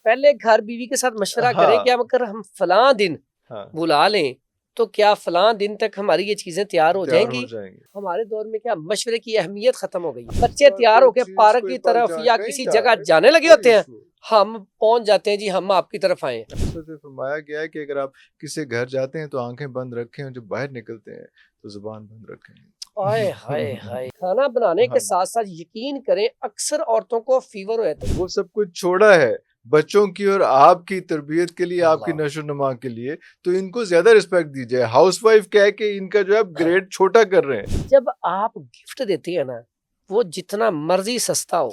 پہلے گھر بیوی کے ساتھ مشورہ کریں کہ اگر ہم فلاں دن بلا لیں تو کیا فلاں دن تک ہماری یہ چیزیں تیار ہو جائیں گی. ہمارے دور میں کیا مشورے کی اہمیت ختم ہو گئی. بچے تیار ہو کے پارک کی طرف یا کسی جگہ جانے لگے ہوتے ہیں, ہم پہنچ جاتے ہیں جی ہم آپ کی طرف آئیں. فرمایا گیا ہے کہ اگر آپ کسی گھر جاتے ہیں تو آنکھیں بند رکھیں اور جب باہر نکلتے ہیں تو زبان بند رکھیں. ہائے ہائے ہائے. کھانا بنانے کے ساتھ ساتھ یقین کریں اکثر عورتوں کو فیور ہوتا ہے. وہ سب کچھ چھوڑا ہے بچوں کی اور آپ کی تربیت کے لیے, آپ کی نشو و نما کے لیے, تو ان کو زیادہ رسپیکٹ دیجیے. ہاؤس وائف کہہ کے ان کا جو ہے گریڈ چھوٹا کر رہے ہیں. جب آپ گفٹ دیتی ہیں نا وہ جتنا مرضی سستا ہو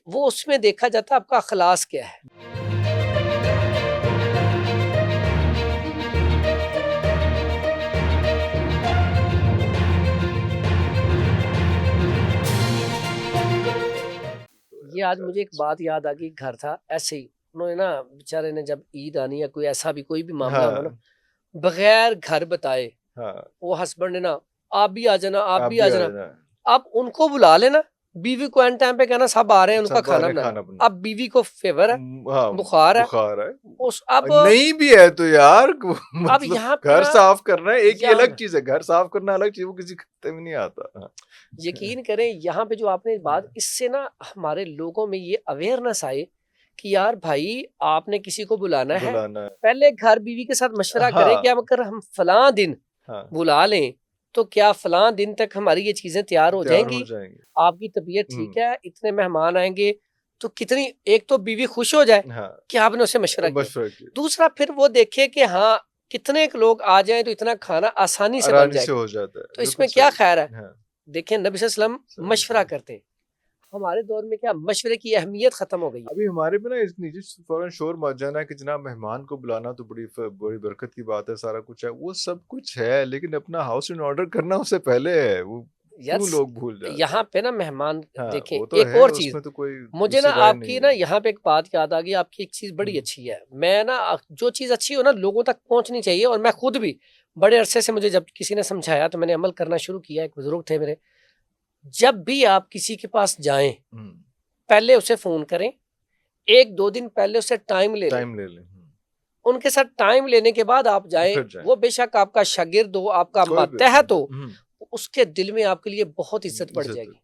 وہ اس میں دیکھا جاتا ہے آپ کا اخلاص کیا ہے. یہ آج مجھے ایک بات یاد آ گئی. گھر تھا ایسے ہی, انہوں نے نا بیچارے نے جب عید آنی یا کوئی ایسا بھی کوئی بھی معاملہ ہونا نا, بغیر گھر بتائے وہ ہسبینڈ نے نا آپ بھی آ جانا آپ بھی آ جانا. اب ان کو بلا لینا, بیوی کو اینڈ ٹائم پہ کہنا سب آ رہے ہیں ان کا کھانا بنانا. اب بیوی کو فیور ہے, بخار ہے, اب نہیں بھی ہے تو یار اب یہاں گھر صاف کرنا ہے ایک الگ چیز ہے, گھر صاف کرنا الگ چیز, وہ کسی خطے میں نہیں آتا. یقین کریں یہاں پہ جو آپ نے بات, اس سے نا ہمارے لوگوں میں یہ اویئرنیس آئے کہ یار بھائی آپ نے کسی کو بلانا ہے, پہلے گھر بیوی کے ساتھ مشورہ کریں کہ اگر ہم فلاں دن بلا لیں تو کیا فلاں دن تک ہماری یہ چیزیں تیار ہو جائیں گی. آپ کی طبیعت ٹھیک ہے, اتنے مہمان آئیں گے تو کتنی, ایک تو بیوی خوش ہو جائے کہ آپ نے اسے مشورہ کیا, دوسرا پھر وہ دیکھے کہ ہاں کتنے لوگ آ جائیں تو اتنا کھانا آسانی سے بن جائے گا. تو اس میں کیا خیر ہے. دیکھیں نبی صلی اللہ علیہ وسلم مشورہ کرتے, ہمارے دور میں کیا مشورے کی اہمیت ختم ہو گئی. ابھی ہمارے میں نا اس نیچے فوراً شور مچ جانا ہے کہ جناب مہمان کو بلانا تو بڑی برکت کی بات ہے, سارا کچھ ہے, وہ سب کچھ ہے, لیکن اپنا ہاؤس ان آرڈر کرنا اس سے پہلے ہے. وہ کیوں لوگ بھول جاتے ہیں یہاں پہ نا مہمان. دیکھیں ایک اور چیز مجھے نا آپ کی نا یہاں پہ ایک بات یاد آ گئی. آپ کی ایک چیز بڑی اچھی ہے, میں نا جو چیز اچھی ہو نا لوگوں تک پہنچنی چاہیے, اور میں خود بھی بڑے عرصے سے مجھے جب کسی نے سمجھایا تو میں نے عمل کرنا شروع کیا. ایک بزرگ تھے میرے, جب بھی آپ کسی کے پاس جائیں پہلے اسے فون کریں, ایک دو دن پہلے اسے ٹائم لے لیں, ان کے ساتھ ٹائم لینے کے بعد آپ جائیں. وہ بے شک آپ کا شاگرد ہو, آپ کا ماتحت ہو, اس کے دل میں آپ کے لیے بہت عزت بڑھ جائے گی.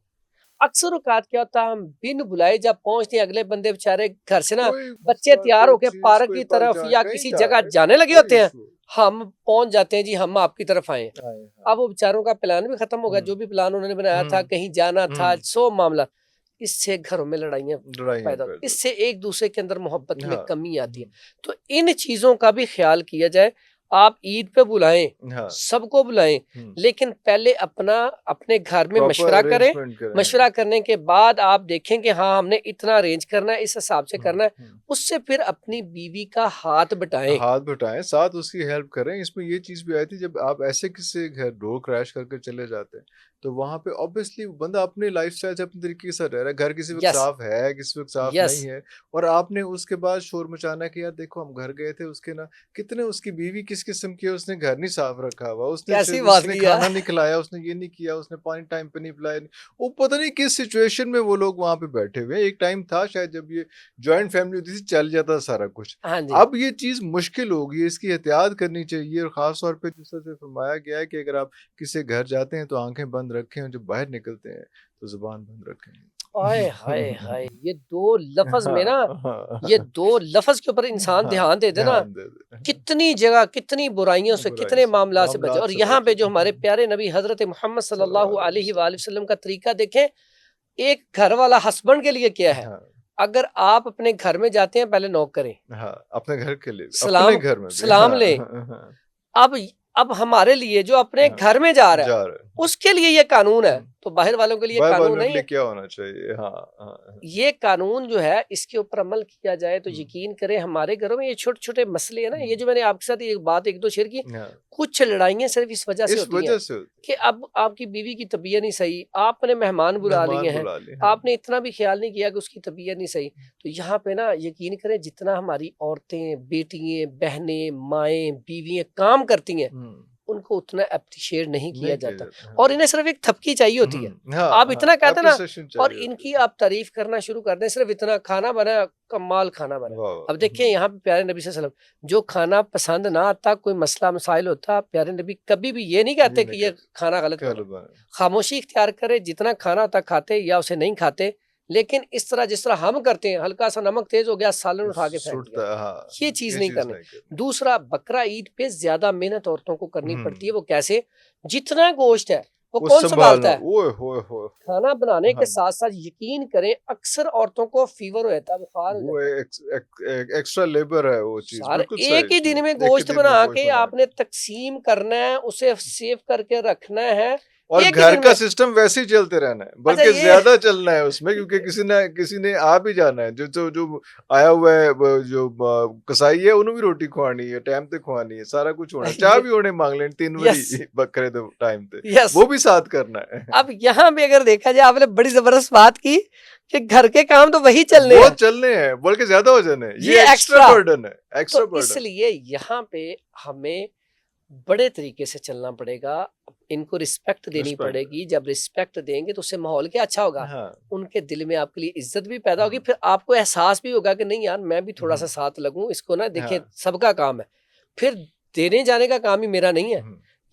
اکثر اوقات کیا ہوتا ہے ہم بن بلائے جب پہنچتے ہیں اگلے بندے بےچارے گھر سے نا بچے تیار ہو کے پارک کی طرف یا کسی جگہ جانے لگے ہوتے ہیں, ہم پہنچ جاتے ہیں جی ہم آپ کی طرف آئے. اب وہ بیچاروں کا پلان بھی ختم ہو گیا, جو بھی پلان انہوں نے بنایا تھا, کہیں جانا تھا, سو معاملہ. اس سے گھروں میں لڑائیاں پیدا ہوتی, اس سے ایک دوسرے کے اندر محبت میں کمی آتی ہے. تو ان چیزوں کا بھی خیال کیا جائے. آپ عید پہ بلائیں, سب کو بلائیں, لیکن پہلے اپنے گھر میں مشورہ کریں. مشورہ کرنے کے بعد آپ دیکھیں کہ ہاں ہم نے اتنا ارینج کرنا ہے, اس حساب سے کرنا ہے. اس سے پھر اپنی بیوی کا ہاتھ بٹائیں, ساتھ اس کی ہیلپ کریں. اس میں یہ چیز بھی آئی تھی, جب آپ ایسے کسی گھر ڈور کریش کر کے چلے جاتے ہیں تو وہاں پہ obviously بندہ اپنے لائف سٹائل سے اپنے طریقے سے رہ رہا ہے. گھر کسی وقت صاف ہے, کسی وقت صاف نہیں ہے, اور آپ نے اس کے بعد شور مچانا کہ یار دیکھو ہم گھر گئے تھے, اس کے نا کتنے اس کی بیوی کس قسم کی ہے, اس نے گھر نہیں صاف رکھا ہوا, اس نے کھانا نہیں کھلایا, اس نے یہ نہیں کیا, اس نے پانی ٹائم پہ نہیں پلایا. وہ پتہ نہیں کس سچویشن میں وہ لوگ وہاں پہ بیٹھے ہوئے. ایک ٹائم تھا شاید جب یہ جوائنٹ فیملی ہوتی تھی, چل جاتا سارا کچھ. اب یہ چیز مشکل ہوگی, اس کی احتیاط کرنی چاہیے. اور خاص طور پہ جس طرح سے فرمایا گیا ہے کہ اگر آپ کسی گھر جاتے ہیں تو آنکھیں بند رکھیں, اور جب باہر نکلتے ہیں تو زبان بند رکھیں. ہائے ہائے ہائے, یہ دو لفظ میں نا, یہ دو لفظ کے اوپر انسان دھیان دے دے نا, کتنی جگہ کتنی برائیوں سے کتنے معاملات سے بچے. اور یہاں پہ جو ہمارے پیارے نبی حضرت محمد صلی اللہ علیہ وآلہ وسلم کا طریقہ دیکھیں, ایک گھر والا ہسبینڈ کے لیے کیا ہے. اگر آپ اپنے گھر میں جاتے ہیں پہلے نوک کریں, اپنے گھر کے لیے سلام لیں. اب ہمارے لیے جو اپنے گھر میں جا رہا ہے اس کے لیے یہ قانون ہے, تو باہر والوں کے لیے قانون نہیں ہے. کیا ہونا چاہیے, یہ قانون جو ہے اس کے اوپر عمل کیا جائے تو یقین کریں ہمارے گھروں میں یہ چھوٹے چھوٹے مسئلے ہیں نا, یہ جو میں نے آپ کے ساتھ ایک بات ایک دو شیئر کی, کچھ لڑائیاں صرف اس وجہ سے ہوتی ہیں کہ اب آپ کی بیوی کی طبیعت نہیں صحیح, آپ نے مہمان بلا لیے ہیں, آپ نے اتنا بھی خیال نہیں کیا کہ اس کی طبیعت نہیں صحیح. تو یہاں پہ نا یقین کریں جتنا ہماری عورتیں, بیٹیاں, بہنیں, مائیں, بیویاں کام کرتی ہیں, ان کو اتنا اپریشیٹ نہیں کیا جاتا اور انہیں صرف ایک تھپکی چاہیے ہوتی ہے. آپ اتنا کہتے ہیں نا اور ان کی آپ تعریف کرنا شروع کر دیں, صرف اتنا کھانا بنا, کمال کھانا بنا. اب دیکھیں یہاں پہ پیارے نبی صلی اللہ علیہ وسلم جو کھانا پسند نہ آتا, کوئی مسئلہ مسائل ہوتا, پیارے نبی کبھی بھی یہ نہیں کہتے کہ یہ کھانا غلط ہے, خاموشی اختیار کرے, جتنا کھانا ہوتا کھاتے یا اسے نہیں کھاتے. لیکن اس طرح جس طرح ہم کرتے ہیں, ہلکا سا نمک تیز ہو گیا سالن اٹھا کے پھینک دیا, یہ چیز نہیں کرنی. دوسرا, بقرہ عید پہ زیادہ محنت عورتوں کو کرنی پڑتی ہے. وہ کیسے؟ جتنا گوشت ہے وہ کون سنبھالتا ہے؟ کھانا بنانے کے ساتھ ساتھ یقین کریں اکثر عورتوں کو فیور ہوتا ہے, بخار ہو جاتا ہے, ایکسٹرا لیبر ہے وہ چیز. ایک ہی دن میں گوشت بنا کے آپ نے تقسیم کرنا ہے, اسے سیو کر کے رکھنا ہے, اور گھر کا سسٹم ویسے ہی چلتے رہنا ہے, بلکہ زیادہ چلنا ہے اس میں, کیونکہ کسی نے آ بھی جانا ہے. جو آیا ہوا ہے, جو کسائی ہے, انہوں بھی روٹی کھوانی ہے, ٹائم تے کھوانی ہے, سارا کچھ ہونا ہے, چاہ بھی ہونے مانگ لیں 3 بجے بکرے ٹائم تے, وہ بھی ساتھ کرنا ہے. اب یہاں پہ اگر دیکھا جائے, آپ نے بڑی زبردست بات کی کہ گھر کے کام تو وہی چلنے ہیں, وہ چلنے ہیں, بلکہ زیادہ ہو جانے ہیں, یہ ایکسٹرا برڈن ہے. اس لیے یہاں پہ ہمیں بڑے طریقے سے چلنا پڑے گا, ان کو رسپیکٹ دینی پڑے گی. جب رسپیکٹ دیں گے تو اس سے ماحول کیا اچھا ہوگا, ان کے دل میں آپ کے لیے عزت بھی پیدا ہوگی, پھر آپ کو احساس بھی ہوگا کہ نہیں یار میں بھی تھوڑا سا ساتھ لگوں, اس کو نا دیکھیں سب کا کام ہے, پھر دینے جانے کا کام ہی میرا نہیں ہے,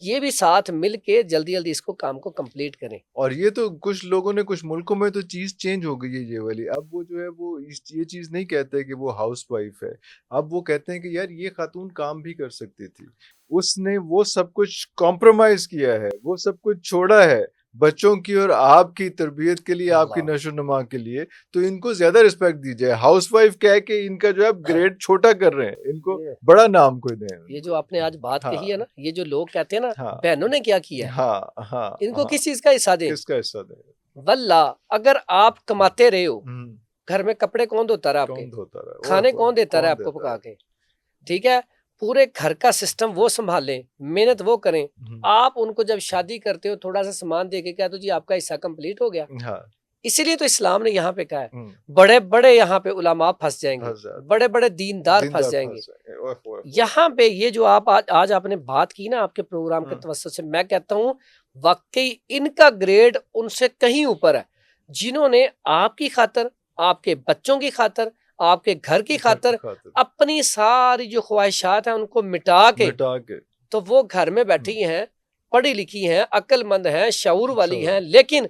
یہ بھی ساتھ مل کے جلدی جلدی اس کو کام کو کمپلیٹ کریں. اور یہ تو کچھ لوگوں نے, کچھ ملکوں میں تو چیز چینج ہو گئی ہے یہ والی. اب وہ جو ہے وہ یہ چیز نہیں کہتے کہ وہ ہاؤس وائف ہے, اب وہ کہتے ہیں کہ یار یہ خاتون کام بھی کر سکتی تھی, اس نے وہ سب کچھ کمپرومائز کیا ہے, وہ سب کچھ چھوڑا ہے بچوں کی اور آپ کی تربیت کے لیے, آپ کی نشو و نما کے لیے. تو ان کو زیادہ رسپیکٹ دیجیے. ہاؤس وائف کیا ہے کہ ان کا جو ہے گریڈ چھوٹا کر رہے ہیں, ان کو بڑا نام کوئی دیں. یہ جو آپ نے آج بات کہی ہے نا, یہ جو لوگ کہتے ہیں نا بہنوں نے کیا کیا ہے, ان کو کس چیز کا حصہ دیں؟ کس کا حصہ دیں؟ واللہ اگر آپ کماتے رہے ہو, گھر میں کپڑے کون دھوتا رہا آپ کے, کھانے کون دیتا رہا آپ کو پکا کے, ٹھیک ہے, پورے گھر کا سسٹم وہ سنبھال لیں, محنت وہ کریں. آپ ان کو جب شادی کرتے ہو تھوڑا سا سامان دے کے کیا تو جی آپ کا حصہ کمپلیٹ ہو گیا. اسی لیے تو اسلام نے یہاں پہ کہا ہے بڑے بڑے یہاں پہ علماء پھنس جائیں گے, بڑے بڑے دیندار پھنس جائیں گے. یہاں پہ یہ جو آپ آج آپ نے بات کی نا آپ کے پروگرام کے توسط سے, میں کہتا ہوں واقعی ان کا گریڈ ان سے کہیں اوپر ہے, جنہوں نے آپ کی خاطر, آپ کے بچوں کی خاطر, آپ کے گھر کی خاطر اپنی ساری جو خواہشات ہیں ان کو مٹا کے تو وہ گھر میں بیٹھی ہیں, پڑھی لکھی ہیں, عقل مند ہیں, شعور والی ہیں, لیکن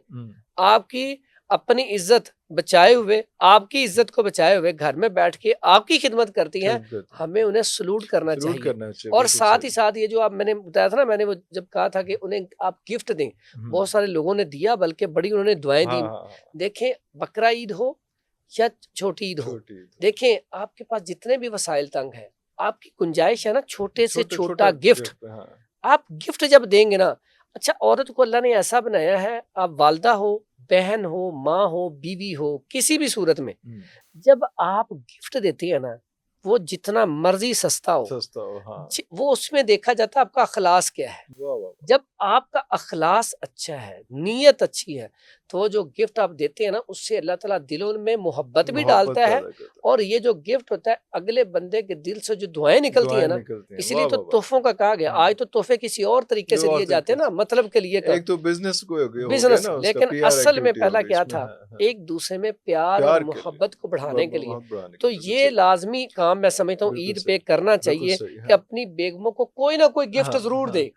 آپ کی اپنی عزت بچائے ہوئے, آپ کی عزت کو بچائے ہوئے گھر میں بیٹھ کے آپ کی خدمت کرتی ہیں. ہمیں انہیں سلوٹ کرنا چاہیے. اور ساتھ ہی ساتھ یہ جو آپ میں نے بتایا تھا نا, میں نے وہ جب کہا تھا کہ انہیں آپ گفٹ دیں, بہت سارے لوگوں نے دیا, بلکہ بڑی انہوں نے دعائیں دی. دیکھیں بقرہ عید ہو یا چھوٹی عید ہو, دیکھیں آپ کے پاس جتنے بھی وسائل تنگ ہیں, آپ کی گنجائش ہے نا چھوٹے سے چھوٹا گفٹ, آپ گفٹ جب دیں گے نا, اچھا عورت کو اللہ نے ایسا بنایا ہے, آپ والدہ ہو, بہن ہو, ماں ہو, بیوی ہو, کسی بھی صورت میں جب آپ گفٹ دیتی ہے نا, وہ جتنا مرضی سستا ہو وہ اس میں دیکھا جاتا ہے آپ کا اخلاص کیا ہے. جب آپ کا اخلاص اچھا ہے, نیت اچھی ہے, تو جو گفٹ آپ دیتے ہیں نا اس سے اللہ تعالیٰ دلوں میں محبت بھی ڈالتا ہے. اور یہ جو گفٹ ہوتا ہے اگلے بندے کے دل سے جو دعائیں نکلتی ہیں نا, اس لیے تو تحفوں کا کہا گیا. آج تو تحفے کسی اور طریقے سے دیے جاتے ہیں نا, مطلب کے لیے ایک تو بزنس, لیکن اصل میں پہلا کیا تھا, ایک دوسرے میں پیار اور محبت کو بڑھانے کے لیے. تو یہ لازمی کام میں سمجھتا ہوں عید پہ کرنا چاہیے کہ اپنی بیگموں کو کوئی نہ کوئی گفٹ ضرور دے.